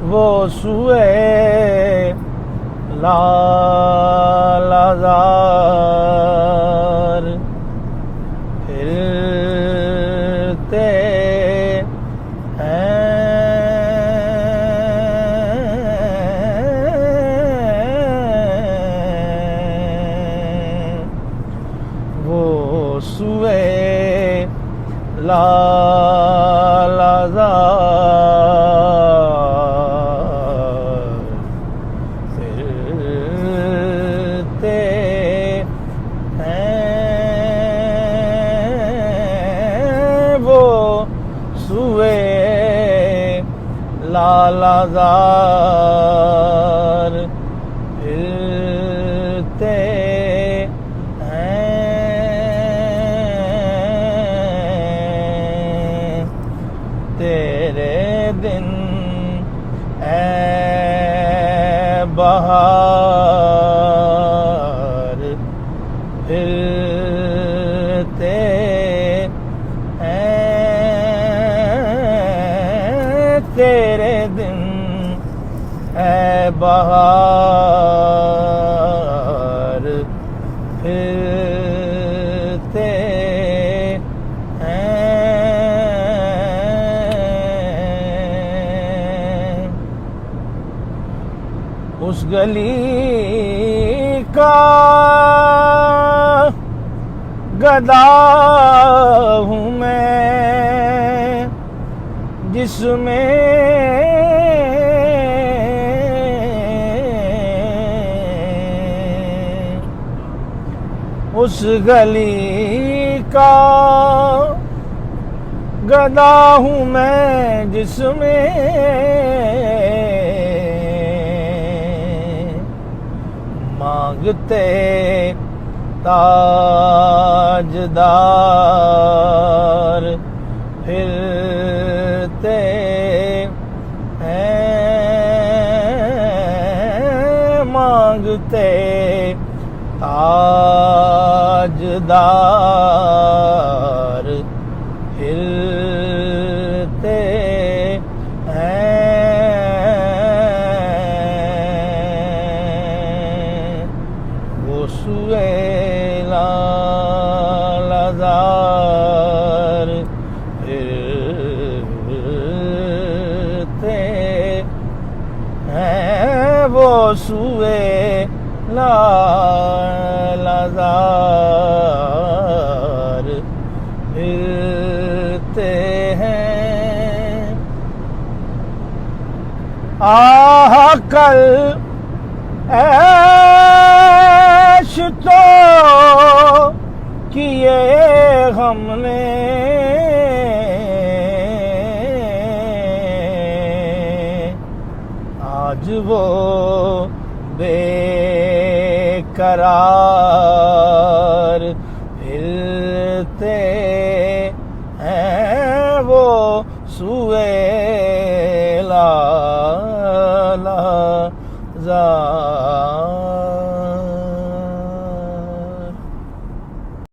वो सुए लालाज़ार हिलते हैं, वो सुए लालाज़ार हिलते हैं, वो सुए लालाज़ार हिलते हैं, तेरे दिन ऐ बहार हिलते हैं, तेरे दिन ऐ बहार हिलते हैं। उस गली का गदा हूँ मैं जिसमें उस गली का गदा हूँ मैं जिसमें मांगते ताजदार फिरते हैं, मांगते ताजदार हिलते हैं, वो सुए लालाज़ार हिलते हैं, वो सुए लालाज़ार हिलते हैं। आह कल ऐश तो किए हमने आज वो बेकरार हिलते हैं, वो सुए लालाज़ार।